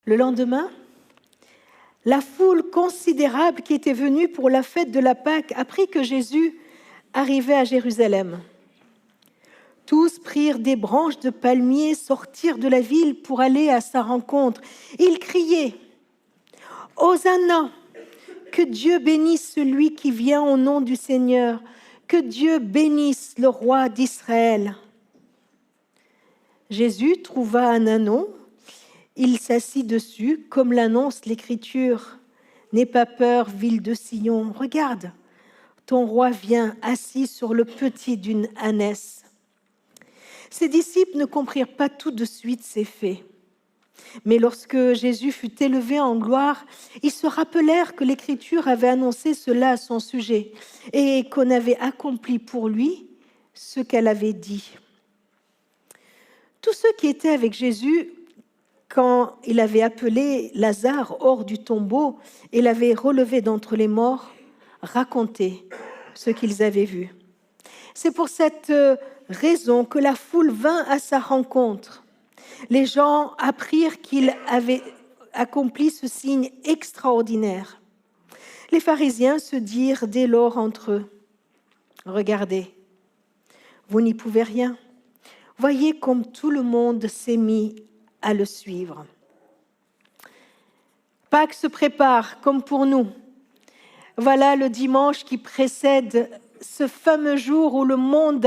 Le lendemain, la foule considérable qui était venue pour la fête de la Pâque apprit que Jésus arrivait à Jérusalem. Tous prirent des branches de palmier, sortirent de la ville pour aller à sa rencontre. Ils criaient « Hosanna ! Que Dieu bénisse celui qui vient au nom du Seigneur, que Dieu bénisse le roi d'Israël. » Jésus trouva un ânon, il s'assit dessus, comme l'annonce l'Écriture. « N'aie pas peur, ville de Sion, regarde, ton roi vient assis sur le petit d'une ânesse. » Ses disciples ne comprirent pas tout de suite ces faits. Mais lorsque Jésus fut élevé en gloire, ils se rappelèrent que l'Écriture avait annoncé cela à son sujet et qu'on avait accompli pour lui ce qu'elle avait dit. Tous ceux qui étaient avec Jésus, quand il avait appelé Lazare hors du tombeau et l'avait relevé d'entre les morts, racontaient ce qu'ils avaient vu. C'est pour cette raison que la foule vint à sa rencontre. Les gens apprirent qu'il avait accompli ce signe extraordinaire. Les pharisiens se dirent dès lors entre eux, « Regardez, vous n'y pouvez rien. Voyez comme tout le monde s'est mis à le suivre. » Pâques se prépare comme pour nous. Voilà le dimanche qui précède ce fameux jour où le monde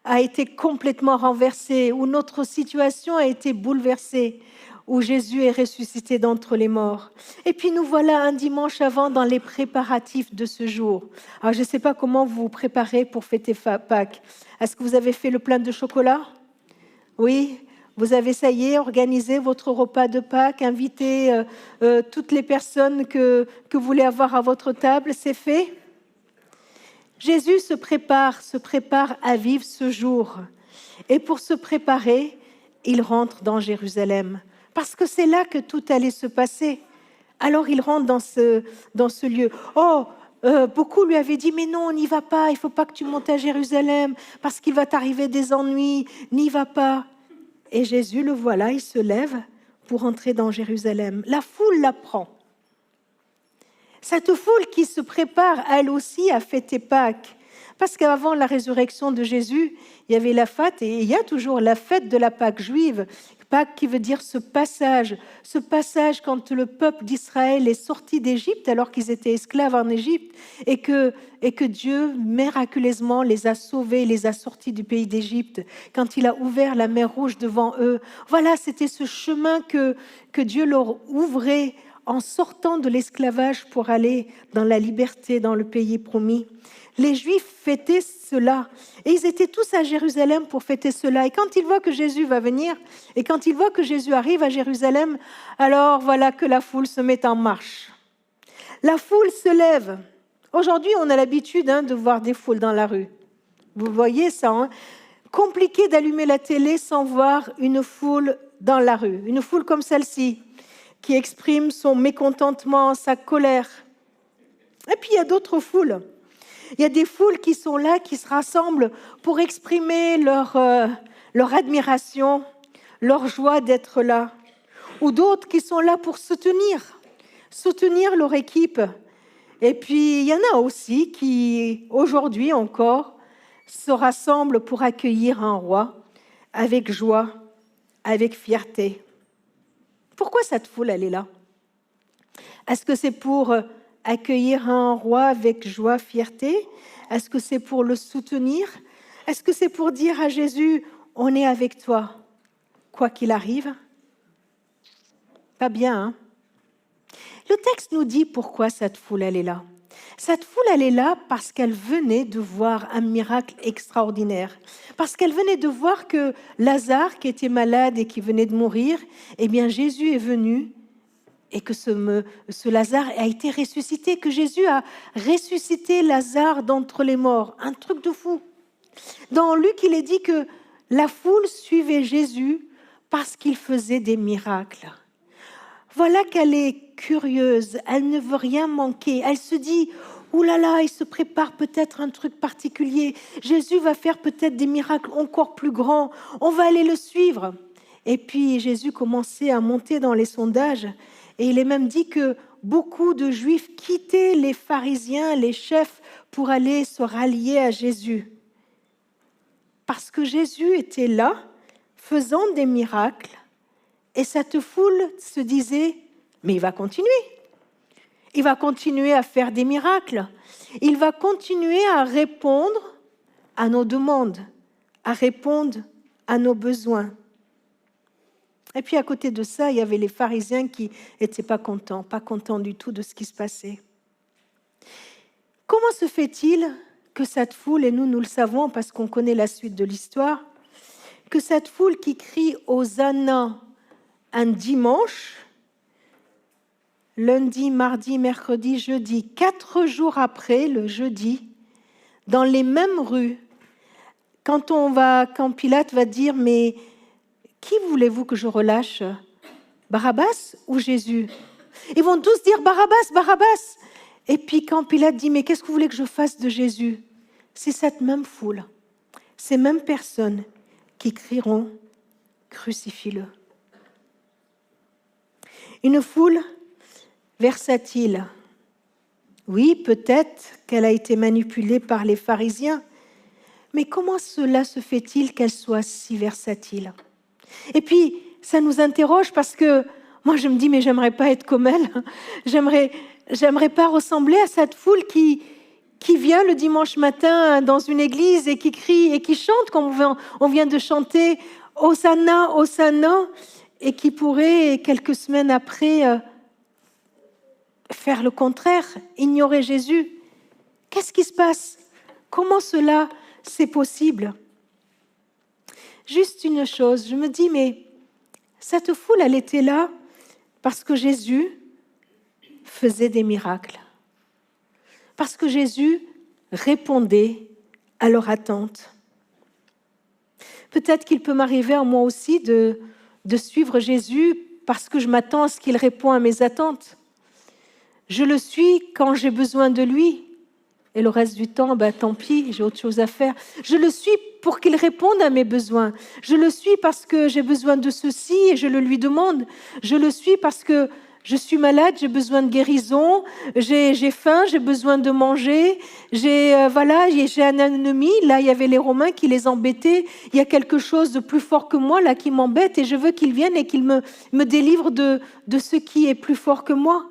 a été complètement renversé, où notre situation a été bouleversée, où Jésus est ressuscité d'entre les morts. Et puis nous voilà un dimanche avant dans les préparatifs de ce jour. Alors je ne sais pas comment vous vous préparez pour fêter Pâques. Est-ce que vous avez fait le plein de chocolat? Oui, vous avez, ça y est, organisé votre repas de Pâques, invité toutes les personnes que vous voulez avoir à votre table, c'est fait? Jésus se prépare à vivre ce jour. Et pour se préparer, il rentre dans Jérusalem. Parce que c'est là que tout allait se passer. Alors il rentre dans ce lieu. Beaucoup lui avaient dit, mais non, n'y va pas, il ne faut pas que tu montes à Jérusalem, parce qu'il va t'arriver des ennuis, n'y va pas. Et Jésus, le voilà, il se lève pour entrer dans Jérusalem. La foule l'apprend. Cette foule qui se prépare, elle aussi, à fêter Pâques. Parce qu'avant la résurrection de Jésus, il y avait la fête, et il y a toujours la fête de la Pâque juive. Pâques qui veut dire ce passage quand le peuple d'Israël est sorti d'Égypte, alors qu'ils étaient esclaves en Égypte, et que Dieu, miraculeusement, les a sauvés, les a sortis du pays d'Égypte, quand il a ouvert la mer Rouge devant eux. Voilà, c'était ce chemin que Dieu leur ouvrait en sortant de l'esclavage pour aller dans la liberté, dans le pays promis. Les Juifs fêtaient cela. Et ils étaient tous à Jérusalem pour fêter cela. Et quand ils voient que Jésus va venir, et quand ils voient que Jésus arrive à Jérusalem, alors voilà que la foule se met en marche. La foule se lève. Aujourd'hui, on a l'habitude de voir des foules dans la rue. Vous voyez ça, compliqué d'allumer la télé sans voir une foule dans la rue. Une foule comme celle-ci, qui exprime son mécontentement, sa colère. Et puis il y a d'autres foules. Il y a des foules qui sont là, qui se rassemblent pour exprimer leur admiration, leur joie d'être là. Ou d'autres qui sont là pour soutenir leur équipe. Et puis il y en a aussi qui, aujourd'hui encore, se rassemblent pour accueillir un roi avec joie, avec fierté. Pourquoi cette foule, elle est là? Est-ce que c'est pour accueillir un roi avec joie, fierté? Est-ce que c'est pour le soutenir? Est-ce que c'est pour dire à Jésus, on est avec toi, quoi qu'il arrive? Pas bien, Le texte nous dit pourquoi cette foule, elle est là. Cette foule, elle est là parce qu'elle venait de voir un miracle extraordinaire. Parce qu'elle venait de voir que Lazare, qui était malade et qui venait de mourir, eh bien Jésus est venu et que ce Lazare a été ressuscité, que Jésus a ressuscité Lazare d'entre les morts. Un truc de fou. Dans Luc, il est dit que la foule suivait Jésus parce qu'il faisait des miracles. Voilà qu'elle est curieuse, elle ne veut rien manquer. Elle se dit, ouh là là, il se prépare peut-être un truc particulier. Jésus va faire peut-être des miracles encore plus grands. On va aller le suivre. Et puis Jésus commençait à monter dans les sondages. Et il est même dit que beaucoup de Juifs quittaient les pharisiens, les chefs, pour aller se rallier à Jésus. Parce que Jésus était là, faisant des miracles, et cette foule se disait, mais il va continuer. Il va continuer à faire des miracles. Il va continuer à répondre à nos demandes, à répondre à nos besoins. Et puis à côté de ça, il y avait les pharisiens qui n'étaient pas contents du tout de ce qui se passait. Comment se fait-il que cette foule, et nous le savons parce qu'on connaît la suite de l'histoire, que cette foule qui crie Hosanna un dimanche, lundi, mardi, mercredi, jeudi, 4 jours après, le jeudi, dans les mêmes rues, quand Pilate va dire, mais qui voulez-vous que je relâche, Barabbas ou Jésus? Ils vont tous dire Barabbas, Barabbas. Et puis quand Pilate dit, mais qu'est-ce que vous voulez que je fasse de Jésus? C'est cette même foule, ces mêmes personnes qui crieront, crucifie-le. Une foule versatile. Oui, peut-être qu'elle a été manipulée par les pharisiens, mais comment cela se fait-il qu'elle soit si versatile? Et puis, ça nous interroge parce que moi, je me dis, mais j'aimerais pas être comme elle. J'aimerais pas ressembler à cette foule qui vient le dimanche matin dans une église et qui crie et qui chante comme on vient de chanter Hosanna, Hosanna, et qui pourrait, quelques semaines après, faire le contraire, ignorer Jésus. Qu'est-ce qui se passe? Comment cela, c'est possible? Juste une chose, je me dis, mais cette foule, elle était là parce que Jésus faisait des miracles. Parce que Jésus répondait à leur attente. Peut-être qu'il peut m'arriver à moi aussi de suivre Jésus parce que je m'attends à ce qu'il réponde à mes attentes. Je le suis quand j'ai besoin de lui. Et le reste du temps, tant pis, j'ai autre chose à faire. Je le suis pour qu'il réponde à mes besoins. Je le suis parce que j'ai besoin de ceci et je le lui demande. Je le suis parce que je suis malade, j'ai besoin de guérison, j'ai faim, j'ai besoin de manger, j'ai un ennemi, là il y avait les Romains qui les embêtaient, il y a quelque chose de plus fort que moi là qui m'embête et je veux qu'il vienne et qu'il me délivre de ce qui est plus fort que moi.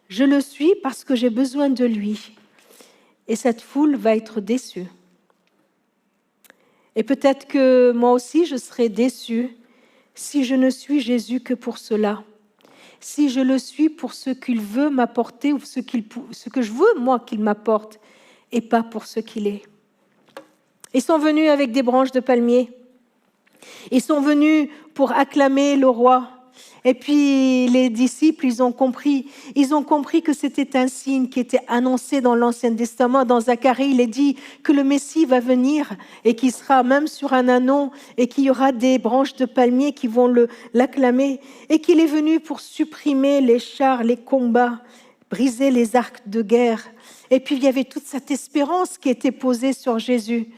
Je le suis parce que j'ai besoin de lui. Et cette foule va être déçue. Et peut-être que moi aussi je serai déçue si je ne suis Jésus que pour cela. Si je le suis pour ce qu'il veut m'apporter ou ce que je veux, moi, qu'il m'apporte, et pas pour ce qu'il est. Ils sont venus avec des branches de palmier. Ils sont venus pour acclamer le roi. Et puis les disciples, ils ont compris que c'était un signe qui était annoncé dans l'Ancien Testament. Dans Zacharie, il est dit que le Messie va venir et qu'il sera même sur un ânon et qu'il y aura des branches de palmier qui vont l'acclamer et qu'il est venu pour supprimer les chars, les combats, briser les arcs de guerre. Et puis il y avait toute cette espérance qui était posée sur Jésus.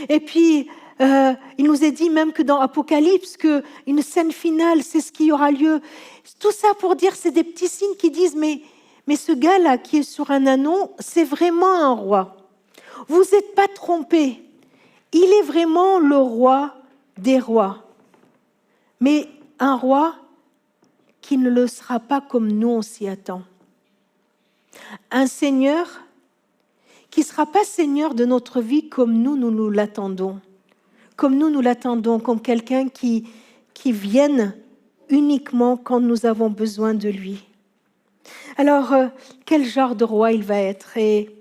Et puis il nous est dit même que dans Apocalypse, qu'une scène finale, c'est ce qui aura lieu. Tout ça pour dire, c'est des petits signes qui disent, mais ce gars-là qui est sur un ânon, c'est vraiment un roi. Vous n'êtes pas trompés. Il est vraiment le roi des rois. Mais un roi qui ne le sera pas comme nous, on s'y attend. Un Seigneur qui ne sera pas Seigneur de notre vie comme nous l'attendons. Comme nous l'attendons, comme quelqu'un qui vienne uniquement quand nous avons besoin de lui. Alors, quel genre de roi il va être? Et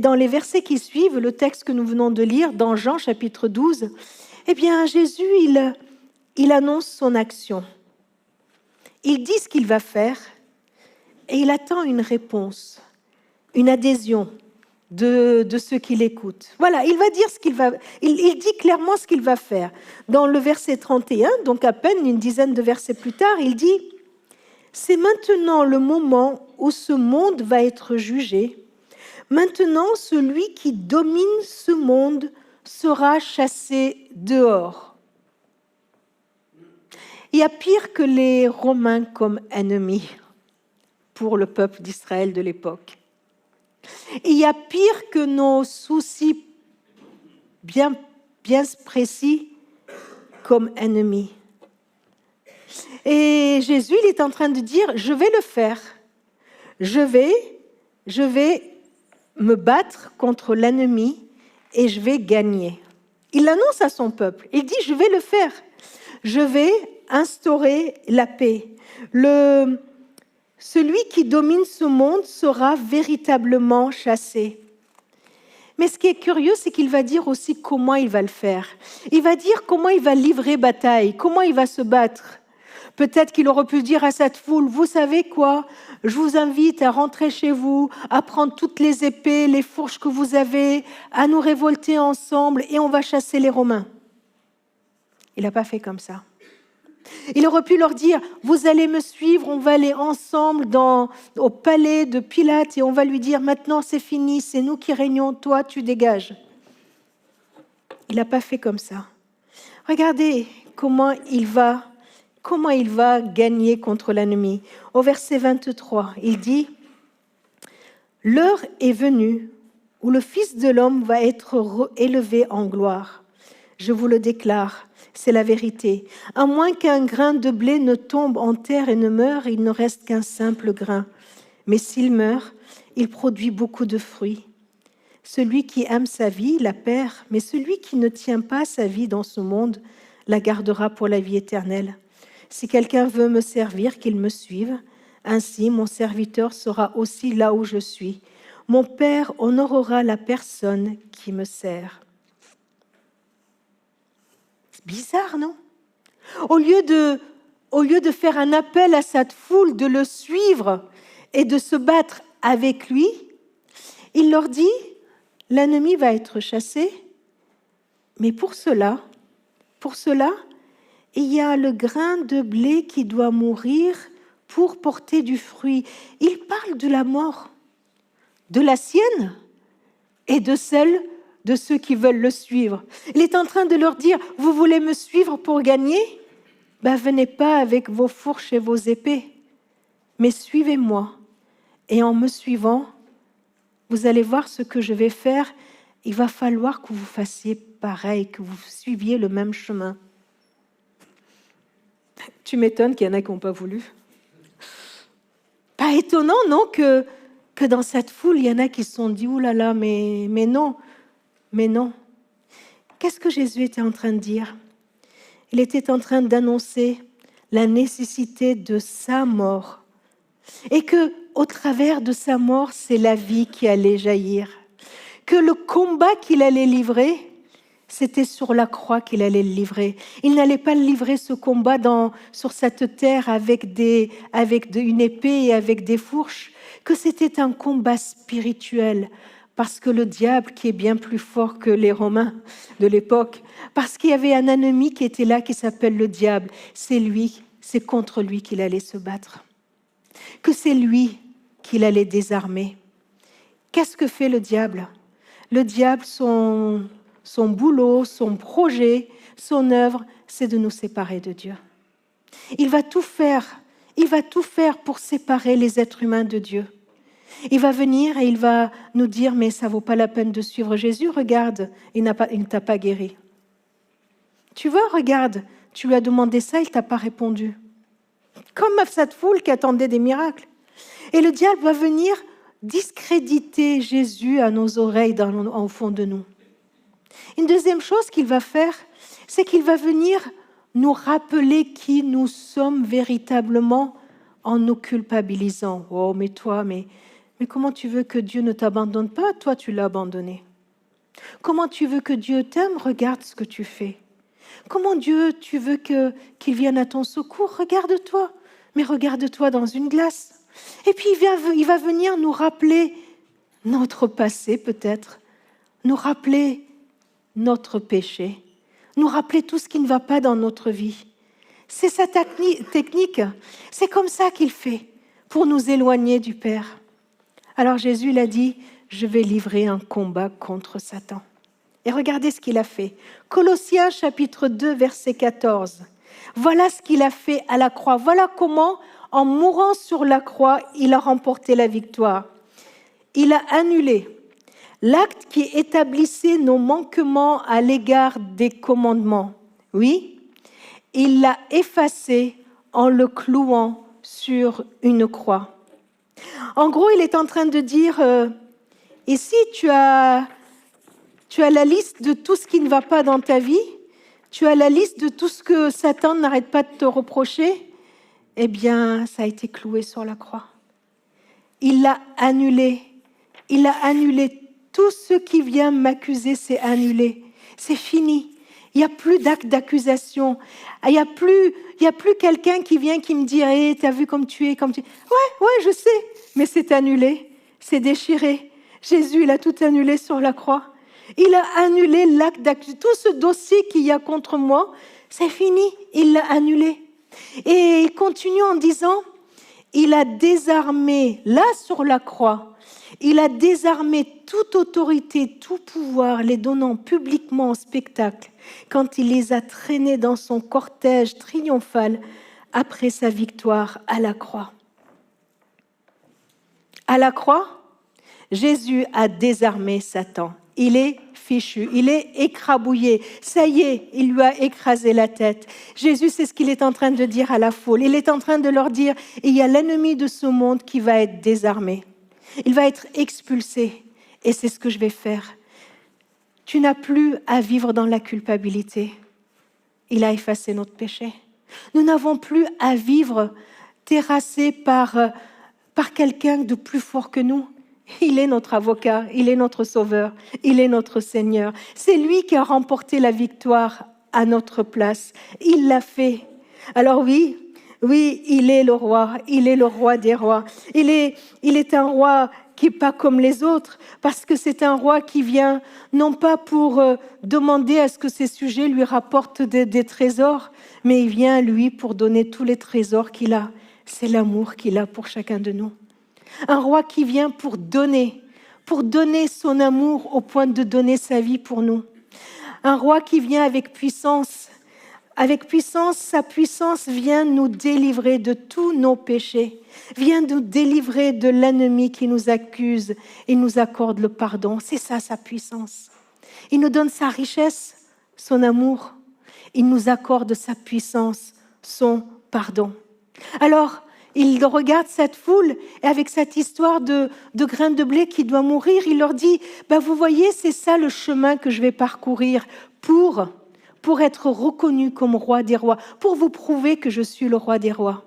dans les versets qui suivent, le texte que nous venons de lire, dans Jean chapitre 12, eh bien, Jésus, il annonce son action. Il dit ce qu'il va faire et il attend une réponse, une adhésion de ceux qui l'écoutent. Voilà, il va dire ce qu'il va... Il dit clairement ce qu'il va faire. Dans le verset 31, donc à peine une dizaine de versets plus tard, il dit « C'est maintenant le moment où ce monde va être jugé. Maintenant, celui qui domine ce monde sera chassé dehors. » Il y a pire que les Romains comme ennemis pour le peuple d'Israël de l'époque. Il y a pire que nos soucis bien précis comme ennemis. Et Jésus, il est en train de dire, je vais le faire. Je vais me battre contre l'ennemi et je vais gagner. Il annonce à son peuple, il dit, je vais le faire. Je vais instaurer la paix. Celui qui domine ce monde sera véritablement chassé. Mais ce qui est curieux, c'est qu'il va dire aussi comment il va le faire. Il va dire comment il va livrer bataille, comment il va se battre. Peut-être qu'il aurait pu dire à cette foule, vous savez quoi, je vous invite à rentrer chez vous, à prendre toutes les épées, les fourches que vous avez, à nous révolter ensemble et on va chasser les Romains. Il n'a pas fait comme ça. Il aurait pu leur dire, vous allez me suivre, on va aller ensemble au palais de Pilate et on va lui dire, maintenant c'est fini, c'est nous qui régnons, toi tu dégages. Il n'a pas fait comme ça. Regardez comment il va gagner contre l'ennemi. Au verset 23, il dit, l'heure est venue où le Fils de l'homme va être élevé en gloire. Je vous le déclare, c'est la vérité. À moins qu'un grain de blé ne tombe en terre et ne meure, il ne reste qu'un simple grain. Mais s'il meurt, il produit beaucoup de fruits. Celui qui aime sa vie la perd, mais celui qui ne tient pas sa vie dans ce monde la gardera pour la vie éternelle. Si quelqu'un veut me servir, qu'il me suive. Ainsi, mon serviteur sera aussi là où je suis. Mon Père honorera la personne qui me sert. C'est bizarre, non ? Au lieu de faire un appel à cette foule de le suivre et de se battre avec lui, il leur dit, l'ennemi va être chassé, mais pour cela, il y a le grain de blé qui doit mourir pour porter du fruit. Il parle de la mort, de la sienne et de celle de ceux qui veulent le suivre. Il est en train de leur dire, vous voulez me suivre pour gagner ? Venez pas avec vos fourches et vos épées, mais suivez-moi. Et en me suivant, vous allez voir ce que je vais faire. Il va falloir que vous fassiez pareil, que vous suiviez le même chemin. Tu m'étonnes qu'il y en a qui n'ont pas voulu. Pas étonnant, non, que dans cette foule, il y en a qui se sont dit, ouh là là, mais non. Qu'est-ce que Jésus était en train de dire ? Il était en train d'annoncer la nécessité de sa mort. Et que, au travers de sa mort, c'est la vie qui allait jaillir. Que le combat qu'il allait livrer, c'était sur la croix qu'il allait le livrer. Il n'allait pas livrer ce combat sur cette terre avec une épée et avec des fourches, que c'était un combat spirituel, parce que le diable, qui est bien plus fort que les Romains de l'époque, parce qu'il y avait un ennemi qui était là, qui s'appelle le diable, c'est contre lui qu'il allait se battre. Que c'est lui qu'il allait désarmer. Qu'est-ce que fait le diable ? Le diable, son boulot, son projet, son œuvre, c'est de nous séparer de Dieu. Il va tout faire pour séparer les êtres humains de Dieu. Il va venir et il va nous dire, mais ça ne vaut pas la peine de suivre Jésus, regarde, il ne t'a pas guéri. Tu vois, regarde, tu lui as demandé ça, il ne t'a pas répondu. Comme cette foule qui attendait des miracles. Et le diable va venir discréditer Jésus à nos oreilles au fond de nous. Une deuxième chose qu'il va faire, c'est qu'il va venir nous rappeler qui nous sommes véritablement en nous culpabilisant. Oh, mais toi, mais comment tu veux que Dieu ne t'abandonne pas ? Toi, tu l'as abandonné. Comment tu veux que Dieu t'aime ? Regarde ce que tu fais. Comment Dieu, tu veux qu'il vienne à ton secours ? Regarde-toi. Mais regarde-toi dans une glace. Et puis, il va venir nous rappeler notre passé, peut-être. Nous rappeler notre péché. Nous rappeler tout ce qui ne va pas dans notre vie. C'est sa technique. C'est comme ça qu'il fait pour nous éloigner du Père. Alors Jésus l'a dit, je vais livrer un combat contre Satan. Et regardez ce qu'il a fait. Colossiens chapitre 2, verset 14. Voilà ce qu'il a fait à la croix. Voilà comment, en mourant sur la croix, il a remporté la victoire. Il a annulé l'acte qui établissait nos manquements à l'égard des commandements. Oui, il l'a effacé en le clouant sur une croix. En gros, il est en train de dire, ici tu as la liste de tout ce qui ne va pas dans ta vie, tu as la liste de tout ce que Satan n'arrête pas de te reprocher, eh bien, ça a été cloué sur la croix. Il l'a annulé. Il a annulé. Tout ce qui vient m'accuser, c'est annulé. C'est fini. Il n'y a plus d'acte d'accusation. Il n'y a plus quelqu'un qui vient qui me dit hey, « t'as vu comme tu es, comme tu es. » Ouais, je sais, mais c'est annulé. C'est déchiré. Jésus, il a tout annulé sur la croix. Il a annulé l'acte d'accusation. Tout ce dossier qu'il y a contre moi, c'est fini. Il l'a annulé. Et il continue en disant, il a désarmé, là sur la croix, il a désarmé toute autorité, tout pouvoir, les donnant publiquement en spectacle, quand il les a traînés dans son cortège triomphal après sa victoire à la croix. À la croix, Jésus a désarmé Satan. Il est fichu, il est écrabouillé. Ça y est, il lui a écrasé la tête. Jésus, c'est ce qu'il est en train de dire à la foule. Il est en train de leur dire, il y a l'ennemi de ce monde qui va être désarmé. Il va être expulsé. Et c'est ce que je vais faire. Tu n'as plus à vivre dans la culpabilité. Il a effacé notre péché. Nous n'avons plus à vivre terrassés par quelqu'un de plus fort que nous. Il est notre avocat, il est notre sauveur, il est notre Seigneur. C'est lui qui a remporté la victoire à notre place. Il l'a fait. Alors oui, il est le roi des rois. Il est un roi qui n'est pas comme les autres, parce que c'est un roi qui vient non pas pour demander à ce que ses sujets lui rapportent des trésors, mais il vient, lui, pour donner tous les trésors qu'il a. C'est l'amour qu'il a pour chacun de nous. Un roi qui vient pour donner son amour au point de donner sa vie pour nous. Un roi qui vient avec puissance. Avec puissance, sa puissance vient nous délivrer de tous nos péchés, vient nous délivrer de l'ennemi qui nous accuse et nous accorde le pardon. C'est ça, sa puissance. Il nous donne sa richesse, son amour. Il nous accorde sa puissance, son pardon. Alors, il regarde cette foule et avec cette histoire de grain de blé qui doit mourir, il leur dit, vous voyez, c'est ça le chemin que je vais parcourir pour être reconnu comme roi des rois, pour vous prouver que je suis le roi des rois.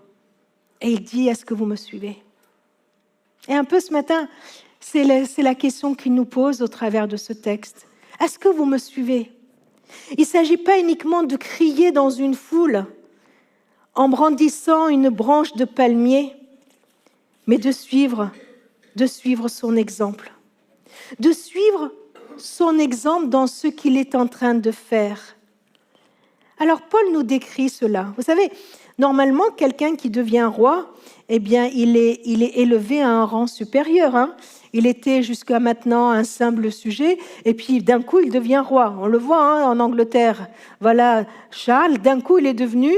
Et il dit, est-ce que vous me suivez? Et un peu ce matin, c'est la question qu'il nous pose au travers de ce texte. Est-ce que vous me suivez? Il ne s'agit pas uniquement de crier dans une foule, en brandissant une branche de palmier, mais de suivre son exemple. De suivre son exemple dans ce qu'il est en train de faire. Alors, Paul nous décrit cela. Vous savez, normalement, quelqu'un qui devient roi, eh bien, il est élevé à un rang supérieur. Il était jusqu'à maintenant un simple sujet, et puis d'un coup, il devient roi. On le voit en Angleterre. Voilà, Charles, d'un coup, il est devenu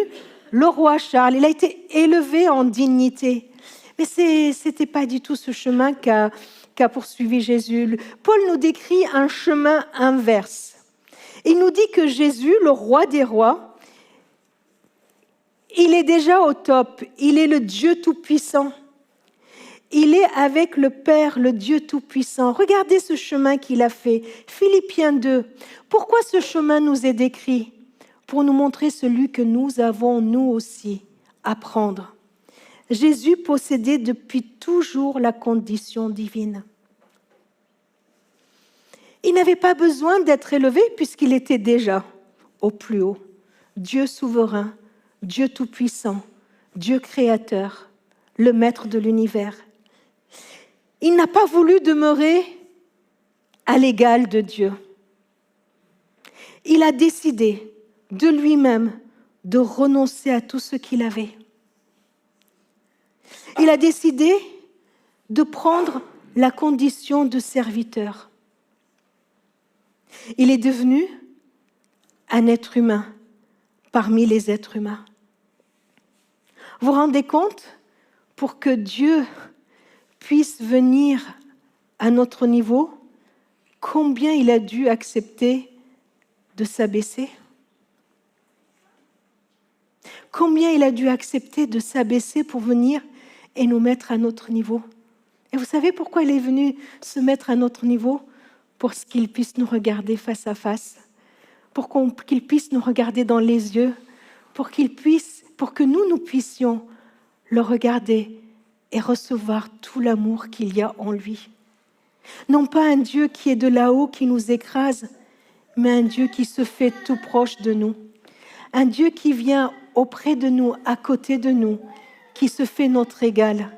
le roi Charles. Il a été élevé en dignité. Mais ce n'était pas du tout ce chemin qu'a poursuivi Jésus. Paul nous décrit un chemin inverse. Il nous dit que Jésus, le roi des rois, il est déjà au top. Il est le Dieu Tout-Puissant. Il est avec le Père, le Dieu Tout-Puissant. Regardez ce chemin qu'il a fait. Philippiens 2. Pourquoi ce chemin nous est décrit? Pour nous montrer celui que nous avons, nous aussi, à prendre. Jésus possédait depuis toujours la condition divine. Il n'avait pas besoin d'être élevé puisqu'il était déjà au plus haut. Dieu souverain, Dieu tout-puissant, Dieu créateur, le maître de l'univers. Il n'a pas voulu demeurer à l'égal de Dieu. Il a décidé de lui-même de renoncer à tout ce qu'il avait. Il a décidé de prendre la condition de serviteur. Il est devenu un être humain parmi les êtres humains. Vous vous rendez compte? Pour que Dieu puisse venir à notre niveau, combien il a dû accepter de s'abaisser? Combien il a dû accepter de s'abaisser pour venir et nous mettre à notre niveau? Et vous savez pourquoi il est venu se mettre à notre niveau? Pour qu'il puisse nous regarder face à face, pour qu'il puisse nous regarder dans les yeux, pour que nous puissions le regarder et recevoir tout l'amour qu'il y a en lui. Non pas un Dieu qui est de là-haut, qui nous écrase, mais un Dieu qui se fait tout proche de nous. Un Dieu qui vient auprès de nous, à côté de nous, qui se fait notre égal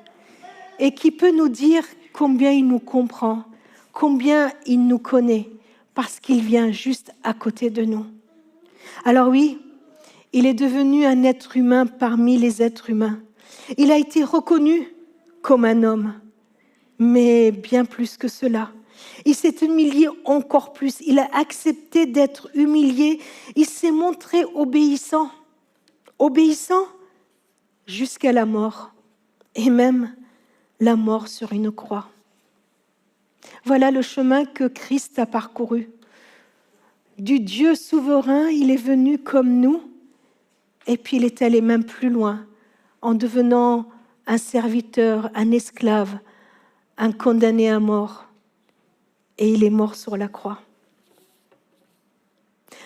et qui peut nous dire combien il nous comprend, combien il nous connaît, parce qu'il vient juste à côté de nous. Alors oui, il est devenu un être humain parmi les êtres humains. Il a été reconnu comme un homme, mais bien plus que cela. Il s'est humilié encore plus. Il a accepté d'être humilié. Il s'est montré obéissant jusqu'à la mort, et même la mort sur une croix. Voilà le chemin que Christ a parcouru. Du Dieu souverain, il est venu comme nous, et puis il est allé même plus loin, en devenant un serviteur, un esclave, un condamné à mort. Et il est mort sur la croix.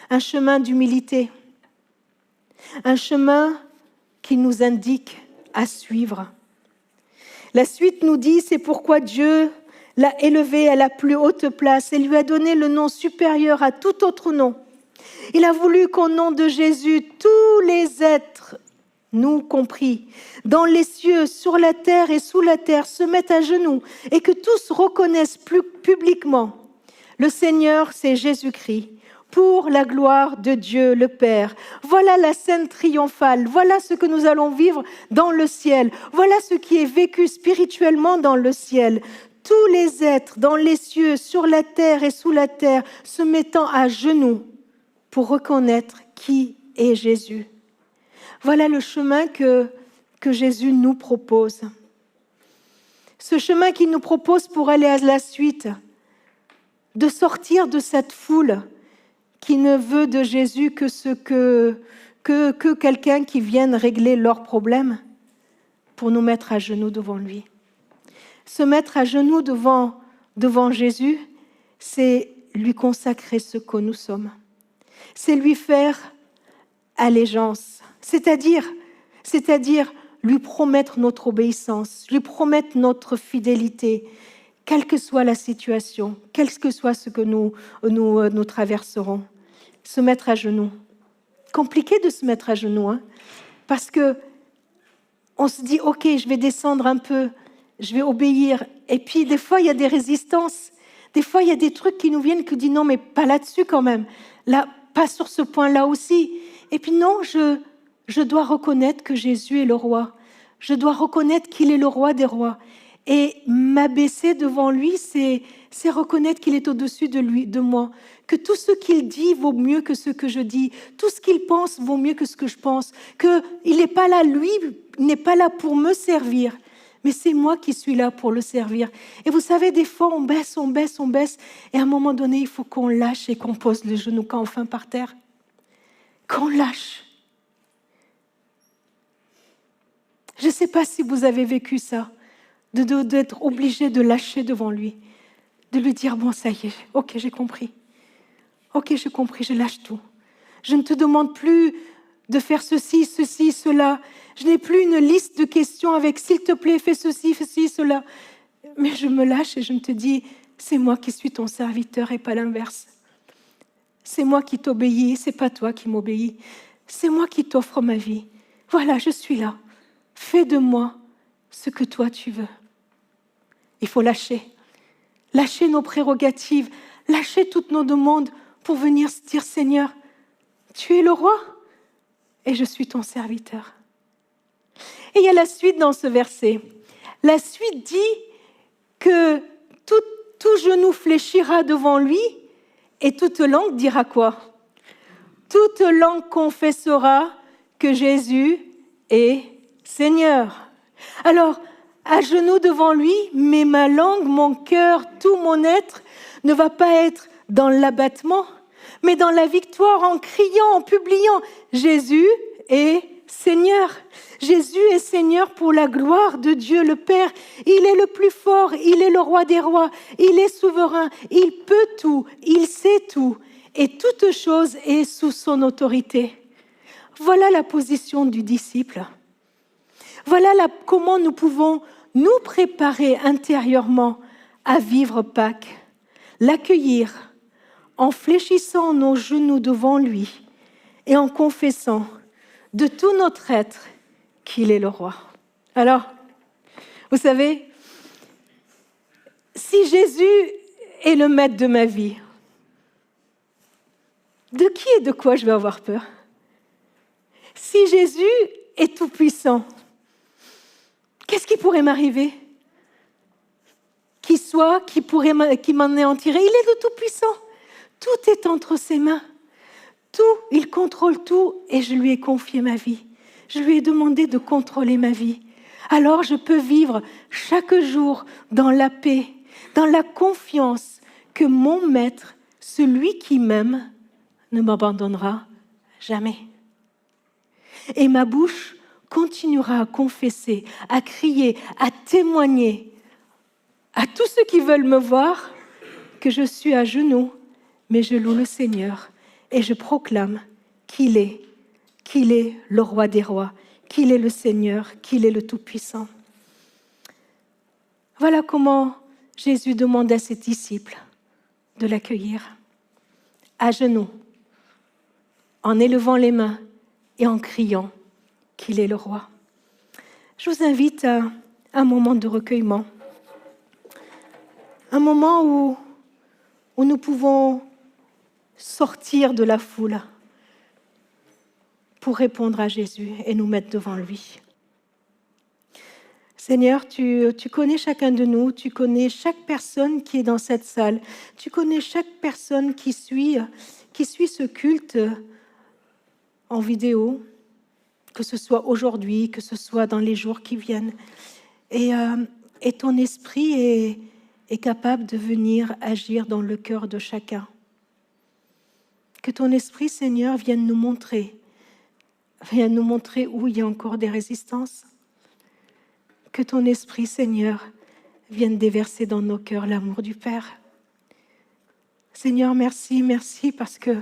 Un chemin d'humilité, un chemin qui nous indique à suivre. La suite nous dit, c'est pourquoi Dieu l'a élevé à la plus haute place et lui a donné le nom supérieur à tout autre nom. Il a voulu qu'au nom de Jésus, tous les êtres, nous compris, dans les cieux, sur la terre et sous la terre, se mettent à genoux et que tous reconnaissent plus publiquement le Seigneur, c'est Jésus-Christ, pour la gloire de Dieu le Père. Voilà la scène triomphale, voilà ce que nous allons vivre dans le ciel, voilà ce qui est vécu spirituellement dans le ciel. Tous les êtres dans les cieux, sur la terre et sous la terre, se mettant à genoux pour reconnaître qui est Jésus. Voilà le chemin que Jésus nous propose. Ce chemin qu'il nous propose pour aller à la suite, de sortir de cette foule qui ne veut de Jésus que quelqu'un qui vienne régler leurs problèmes, pour nous mettre à genoux devant lui. Se mettre à genoux devant Jésus, c'est lui consacrer ce que nous sommes. C'est lui faire allégeance, c'est-à-dire lui promettre notre obéissance, lui promettre notre fidélité, quelle que soit la situation, quel que soit ce que nous traverserons. Se mettre à genoux. Compliqué de se mettre à genoux, parce que on se dit, ok, je vais descendre un peu, je vais obéir. Et puis, des fois, il y a des résistances. Des fois, il y a des trucs qui nous viennent qui disent, non, mais pas là-dessus quand même. Là, pas sur ce point-là aussi. Et puis, non, je dois reconnaître que Jésus est le roi. Je dois reconnaître qu'il est le roi des rois. Et m'abaisser devant lui, c'est reconnaître qu'il est au-dessus de moi. Que tout ce qu'il dit vaut mieux que ce que je dis. Tout ce qu'il pense vaut mieux que ce que je pense. Qu'il n'est pas là, lui, n'est pas là pour me servir. Mais c'est moi qui suis là pour le servir. Et vous savez, des fois, on baisse. Et à un moment donné, il faut qu'on lâche et qu'on pose les genoux quand enfin par terre. Qu'on lâche. Je ne sais pas si vous avez vécu ça, d'être obligé de lâcher devant lui, de lui dire, bon, ça y est, ok, j'ai compris. Ok, j'ai compris, je lâche tout. Je ne te demande plus de faire ceci, cela. Je n'ai plus une liste de questions avec, s'il te plaît, fais ceci, cela. Mais je me lâche et je te dis, c'est moi qui suis ton serviteur et pas l'inverse. C'est moi qui t'obéis, c'est pas toi qui m'obéis. C'est moi qui t'offre ma vie. Voilà, je suis là. Fais de moi ce que toi tu veux. Il faut lâcher. Lâcher nos prérogatives, lâcher toutes nos demandes pour venir se dire, Seigneur, tu es le roi et je suis ton serviteur. Et il y a la suite dans ce verset. La suite dit que tout genou fléchira devant lui et toute langue dira quoi? Toute langue confessera que Jésus est Seigneur. Alors, à genoux devant lui, mais ma langue, mon cœur, tout mon être ne va pas être dans l'abattement, mais dans la victoire, en criant, en publiant, Jésus est Seigneur. Jésus est Seigneur pour la gloire de Dieu le Père. Il est le plus fort, il est le roi des rois, il est souverain, il peut tout, il sait tout, et toute chose est sous son autorité. Voilà la position du disciple. Voilà comment nous pouvons nous préparer intérieurement à vivre Pâques, l'accueillir en fléchissant nos genoux devant lui et en confessant de tout notre être qu'il est le roi. Alors, vous savez, si Jésus est le maître de ma vie, de qui et de quoi je vais avoir peur? Si Jésus est tout-puissant, qu'est-ce qui pourrait m'arriver? Qui m'en anéantirait? Il est le tout-puissant. Tout est entre ses mains. Tout, il contrôle tout et je lui ai confié ma vie. Je lui ai demandé de contrôler ma vie. Alors je peux vivre chaque jour dans la paix, dans la confiance que mon maître, celui qui m'aime, ne m'abandonnera jamais. Et ma bouche continuera à confesser, à crier, à témoigner à tous ceux qui veulent me voir que je suis à genoux, mais je loue le Seigneur et je proclame qu'il est le roi des rois, qu'il est le Seigneur, qu'il est le Tout-Puissant. Voilà comment Jésus demande à ses disciples de l'accueillir, à genoux, en élevant les mains et en criant qu'il est le roi. Je vous invite à un moment de recueillement, un moment où nous pouvons sortir de la foule pour répondre à Jésus et nous mettre devant lui. Seigneur, tu connais chacun de nous, tu connais chaque personne qui est dans cette salle, tu connais chaque personne qui suit ce culte en vidéo, que ce soit aujourd'hui, que ce soit dans les jours qui viennent. Et ton esprit est capable de venir agir dans le cœur de chacun. Que ton esprit, Seigneur, vienne nous montrer où il y a encore des résistances. Que ton esprit, Seigneur, vienne déverser dans nos cœurs l'amour du Père. Seigneur, merci parce que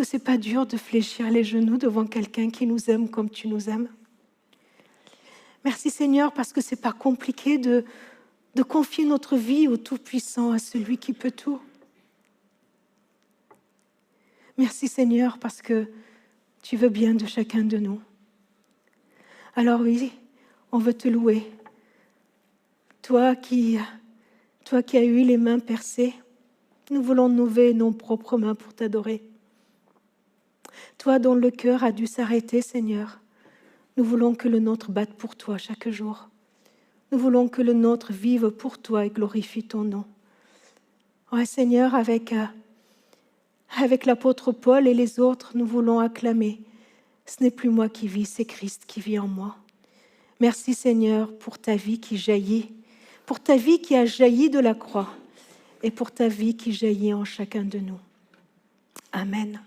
c'est pas dur de fléchir les genoux devant quelqu'un qui nous aime comme tu nous aimes. Merci Seigneur parce que c'est pas compliqué de confier notre vie au Tout-Puissant, à celui qui peut tout. Merci Seigneur parce que tu veux bien de chacun de nous. Alors oui, on veut te louer. Toi qui as eu les mains percées, nous voulons lever nos propres mains pour t'adorer. Toi dont le cœur a dû s'arrêter, Seigneur, nous voulons que le nôtre batte pour toi chaque jour. Nous voulons que le nôtre vive pour toi et glorifie ton nom. Ouais, Seigneur, avec l'apôtre Paul et les autres, nous voulons acclamer. Ce n'est plus moi qui vis, c'est Christ qui vit en moi. Merci Seigneur pour ta vie qui jaillit, pour ta vie qui a jailli de la croix et pour ta vie qui jaillit en chacun de nous. Amen.